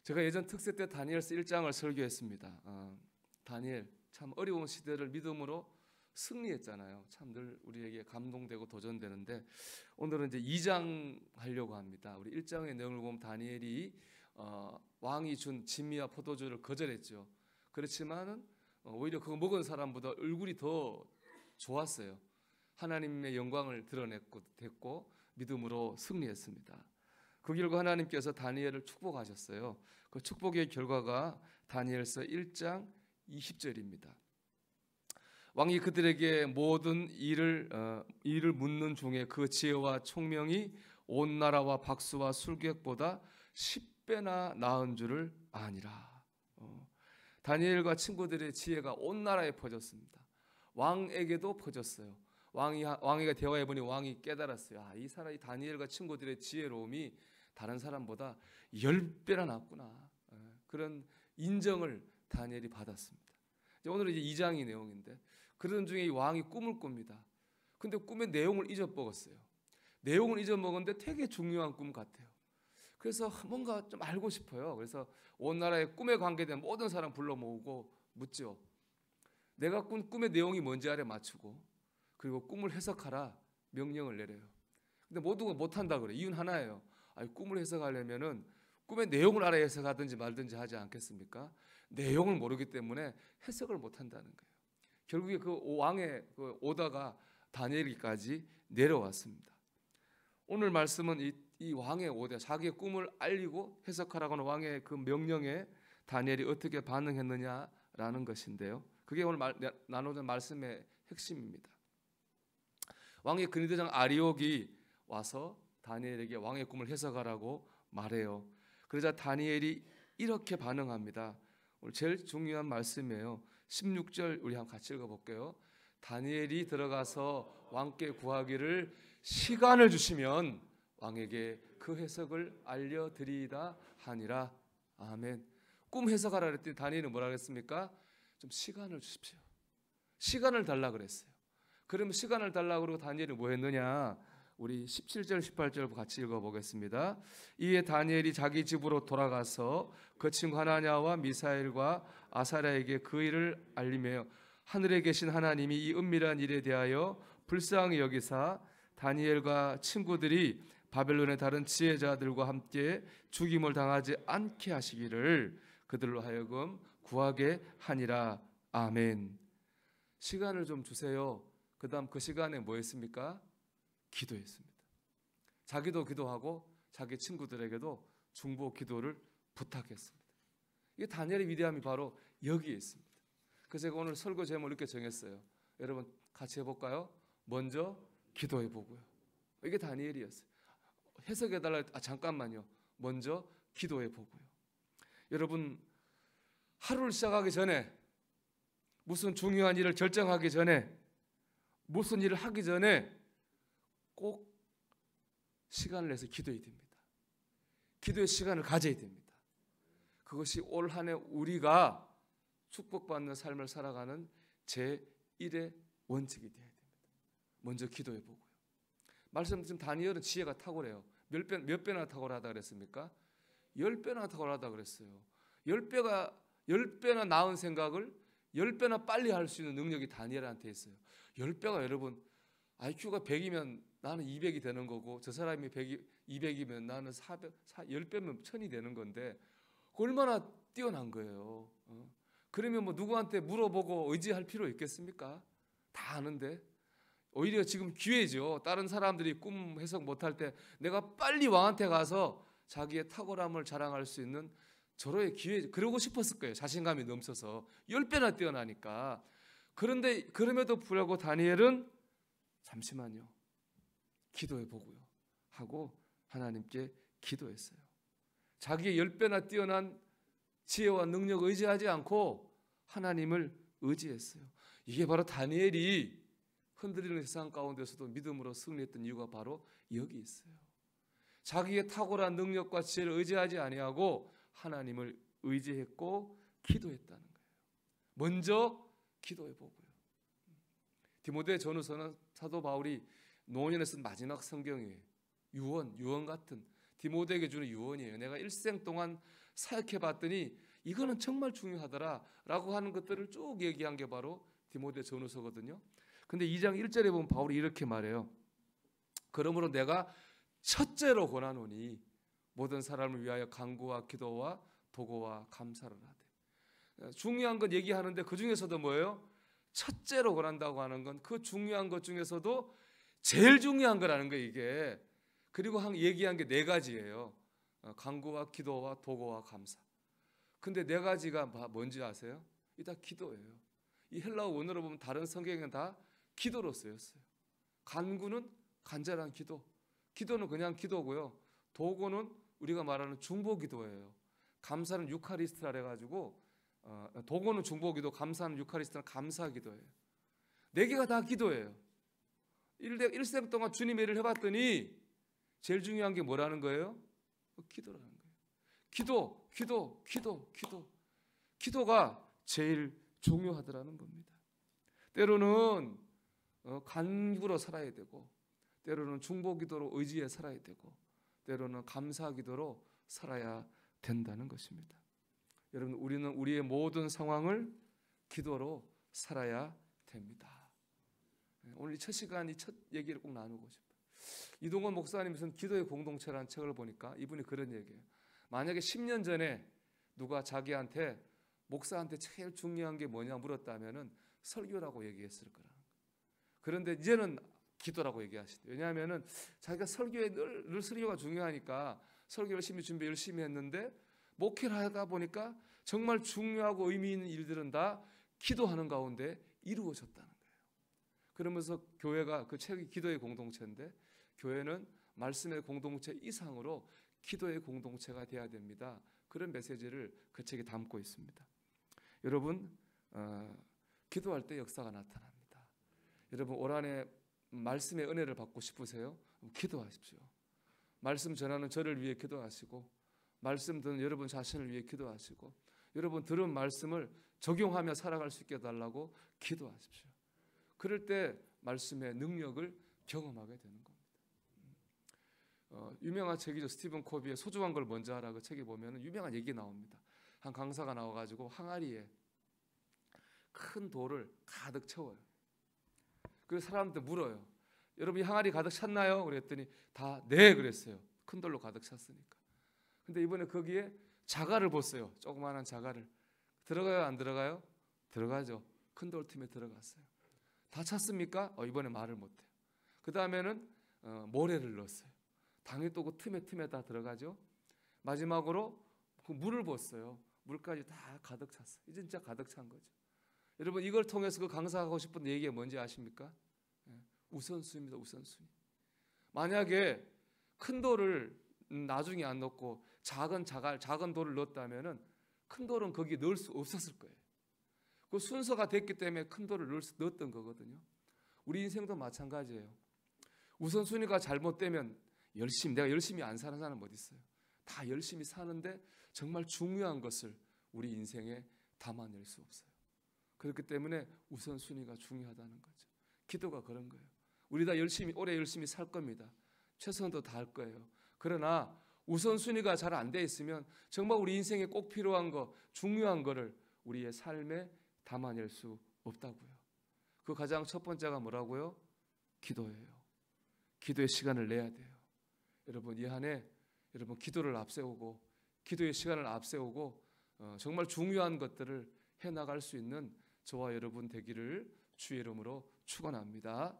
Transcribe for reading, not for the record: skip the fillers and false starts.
제가 예전 특세 때 다니엘서 1장을 설교했습니다. 다니엘 참 어려운 시대를 믿음으로 승리했잖아요. 참 늘 우리에게 감동되고 도전되는데 오늘은 이제 2장 하려고 합니다. 우리 1장의 내용을 보면 다니엘이 왕이 준 진미와 포도주를 거절했죠. 그렇지만은 오히려 그거 먹은 사람보다 얼굴이 더 좋았어요. 하나님의 영광을 드러냈고 믿음으로 승리했습니다. 그 결과 하나님께서 다니엘을 축복하셨어요. 그 축복의 결과가 다니엘서 1장 20절입니다. 왕이 그들에게 모든 일을 묻는 중에 그 지혜와 총명이 온 나라와 박수와 술객보다 10배나 나은 줄을 아니라. 다니엘과 친구들의 지혜가 온 나라에 퍼졌습니다. 왕에게도 퍼졌어요. 왕이가 대화해 보니 왕이 깨달았어요. 이 사람이 다니엘과 친구들의 지혜로움이 다른 사람보다 10배나 낫구나. 그런 인정을 다니엘이 받았습니다. 오늘은 이제 2장의 내용인데 그런 중에 이 왕이 꿈을 꿉니다. 근데 꿈의 내용을 잊어먹었어요. 내용을 잊어먹었는데 되게 중요한 꿈 같아요. 그래서 뭔가 좀 알고 싶어요. 그래서 온 나라의 꿈에 관계된 모든 사람 불러 모으고 묻죠. 내가 꾼 꿈의 내용이 뭔지 알아 맞추고 그리고 꿈을 해석하라 명령을 내려요. 근데 모두가 못한다 그래. 이유는 하나예요. 꿈을 해석하려면은 꿈의 내용을 알아야 해석하든지 말든지 하지 않겠습니까? 내용을 모르기 때문에 해석을 못한다는 거예요. 결국에 그 왕의 그 오다가 다니엘까지 내려왔습니다. 오늘 말씀은 이 왕의 오다, 자기의 꿈을 알리고 해석하라고 하는 왕의 그 명령에 다니엘이 어떻게 반응했느냐라는 것인데요. 그게 오늘 나누는 말씀의 핵심입니다. 왕의 근위대장 아리옥이 와서 다니엘에게 왕의 꿈을 해석하라고 말해요. 그러자 다니엘이 이렇게 반응합니다. 오늘 제일 중요한 말씀이에요. 16절 우리 한번 같이 읽어볼게요. 다니엘이 들어가서 왕께 구하기를 시간을 주시면 왕에게 그 해석을 알려드리이다 하니라. 아멘. 꿈 해석하라 그랬더니 다니엘은 뭐라 그랬습니까? 좀 시간을 주십시오. 시간을 달라 그랬어요. 그러면 시간을 달라고 그러고 다니엘이 뭐 했느냐? 우리 17절 18절 같이 읽어보겠습니다. 이에 다니엘이 자기 집으로 돌아가서 그 친구 하나냐와 미사엘과 아사랴에게 그 일을 알리며 하늘에 계신 하나님이 이 은밀한 일에 대하여 불쌍히 여기사 다니엘과 친구들이 바벨론의 다른 지혜자들과 함께 죽임을 당하지 않게 하시기를 그들로 하여금 구하게 하니라. 아멘. 시간을 좀 주세요. 그 다음 그 시간에 뭐 했습니까? 기도했습니다. 자기도 기도하고 자기 친구들에게도 중보 기도를 부탁했습니다. 이게 다니엘의 위대함이 바로 여기에 있습니다. 그래서 제가 오늘 설교 제목을 이렇게 정했어요. 여러분 같이 해볼까요? 먼저 기도해보고요. 이게 다니엘이었어요. 해석해달라. 잠깐만요. 먼저 기도해보고요. 여러분 하루를 시작하기 전에 무슨 중요한 일을 결정하기 전에 무슨 일을 하기 전에 꼭 시간을 내서 기도해야 됩니다. 기도의 시간을 가져야 됩니다. 그것이 올 한 해 우리가 축복받는 삶을 살아가는 제1의 원칙이 되어야 됩니다. 먼저 기도해 보고요. 말씀드린 다니엘은 지혜가 탁월해요. 몇 배나 탁월하다 그랬습니까? 10배나 탁월하다 그랬어요. 10배나 나은 생각을 10배나 빨리 할 수 있는 능력이 다니엘한테 있어요. 10배가 여러분 IQ가 100이면 나는 200이 되는 거고 저 사람이 200이면 나는 10배면 1000이 되는 건데 얼마나 뛰어난 거예요. 그러면 뭐 누구한테 물어보고 의지할 필요 있겠습니까? 다 아는데. 오히려 지금 기회죠. 다른 사람들이 꿈 해석 못할 때 내가 빨리 왕한테 가서 자기의 탁월함을 자랑할 수 있는 절호의 기회, 그러고 싶었을 거예요. 자신감이 넘쳐서 10배나 뛰어나니까. 그런데 그럼에도 불구하고 다니엘은 잠시만요. 기도해 보고요. 하고 하나님께 기도했어요. 자기의 10배나 뛰어난 지혜와 능력을 의지하지 않고 하나님을 의지했어요. 이게 바로 다니엘이 흔들리는 세상 가운데서도 믿음으로 승리했던 이유가 바로 여기 있어요. 자기의 탁월한 능력과 지혜를 의지하지 아니하고 하나님을 의지했고 기도했다는 거예요. 먼저 기도해 보고요. 디모데 전후서는 사도 바울이 노년에 쓴 마지막 성경이에요. 유언 같은 디모데에게 주는 유언이에요. 내가 일생 동안 사역해 봤더니 이거는 정말 중요하더라라고 하는 것들을 쭉 얘기한 게 바로 디모데 전후서거든요. 근데 2장 1절에 보면 바울이 이렇게 말해요. 그러므로 내가 첫째로 권하노니 모든 사람을 위하여 간구와 기도와 도고와 감사를 하되. 중요한 것 얘기하는데 그 중에서도 뭐예요? 첫째로 권한다고 하는 건 그 중요한 것 중에서도 제일 중요한 거라는 거예요, 이게. 그리고 얘기한 게 4가지예요. 간구와 기도와 도고와 감사. 근데 4가지가 뭔지 아세요? 이 다 기도예요. 이 헬라어 원어로 보면 다른 성경에는 다 기도로 쓰였어요. 간구는 간절한 기도, 기도는 그냥 기도고요. 도고는 우리가 말하는 중보기도예요. 감사는 유카리스트라 해가지고 도고는 중보기도, 감사는 유카리스트는 감사기도예요. 4개가 다 기도예요. 일생 동안 주님 일을 해봤더니 제일 중요한 게 뭐라는 거예요? 기도라는 거예요. 기도가 제일 중요하더라는 겁니다. 때로는 간구로 살아야 되고, 때로는 중보기도로 의지해 살아야 되고, 때로는 감사기도로 살아야 된다는 것입니다. 여러분, 우리는 우리의 모든 상황을 기도로 살아야 됩니다. 오늘 이 첫 시간, 이 첫 얘기를 꼭 나누고 싶어요. 이동건 목사님 무슨 기도의 공동체라는 책을 보니까 이분이 그런 얘기예요. 만약에 10년 전에 누가 자기한테 목사한테 제일 중요한 게 뭐냐 물었다면은 설교라고 얘기했을 거라. 그런데 이제는 기도라고 얘기하시대요. 왜냐하면은 자기가 설교에 늘 설교가 중요하니까 설교 열심히 준비 열심히 했는데 목회를 하다 보니까 정말 중요하고 의미 있는 일들은 다 기도하는 가운데 이루어졌다는 거예요. 그러면서 교회가, 그 책이 기도의 공동체인데, 교회는 말씀의 공동체 이상으로 기도의 공동체가 돼야 됩니다. 그런 메시지를 그 책에 담고 있습니다. 여러분, 기도할 때 역사가 나타납니다. 여러분, 올 한해 말씀의 은혜를 받고 싶으세요? 기도하십시오. 말씀 전하는 저를 위해 기도하시고, 말씀 듣는 여러분 자신을 위해 기도하시고, 여러분 들은 말씀을 적용하며 살아갈 수 있게 해달라고 기도하십시오. 그럴 때 말씀의 능력을 경험하게 되는 겁니다. 유명한 책이죠. 스티븐 코비의 소중한 걸 먼저 하라. 그 책에 보면 유명한 얘기 나옵니다. 한 강사가 나와가지고 항아리에 큰 돌을 가득 채워요. 그래서 사람한테 물어요. 여러분 이 항아리 가득 찼나요? 그랬더니 다 네 그랬어요. 큰 돌로 가득 찼으니까. 근데 이번에 거기에 자갈을 벗어요. 조그마한 자갈을. 들어가요? 안 들어가요? 들어가죠. 큰 돌 틈에 들어갔어요. 다 찼습니까? 이번에 말을 못해요. 그 다음에는 모래를 넣었어요. 당연히 또 그 틈에 다 들어가죠. 마지막으로 그 물을 부었어요. 물까지 다 가득 찼어요. 이제 진짜 가득 찬 거죠. 여러분 이걸 통해서 그 강사하고 싶은 얘기가 뭔지 아십니까? 우선순위입니다. 우선순위. 만약에 큰 돌을 나중에 안 넣고 작은 돌을 넣었다면은 큰 돌은 거기에 넣을 수 없었을 거예요. 그 순서가 됐기 때문에 큰 돌을 넣었던 거거든요. 우리 인생도 마찬가지예요. 우선순위가 잘못되면 내가 열심히 안 사는 사람은 어디 있어요? 다 열심히 사는데 정말 중요한 것을 우리 인생에 담아낼 수 없어요. 그렇기 때문에 우선순위가 중요하다는 거죠. 기도가 그런 거예요. 우리 다 올해 열심히 살 겁니다. 최선도 다할 거예요. 그러나 우선순위가 잘 안 돼 있으면 정말 우리 인생에 꼭 필요한 거, 중요한 거를 우리의 삶에 담아낼 수 없다고요. 그 가장 첫 번째가 뭐라고요? 기도예요. 기도의 시간을 내야 돼요. 여러분 이 한 해 여러분 기도를 앞세우고 기도의 시간을 앞세우고 정말 중요한 것들을 해나갈 수 있는 저와 여러분 되기를 주의 이름으로 축원합니다.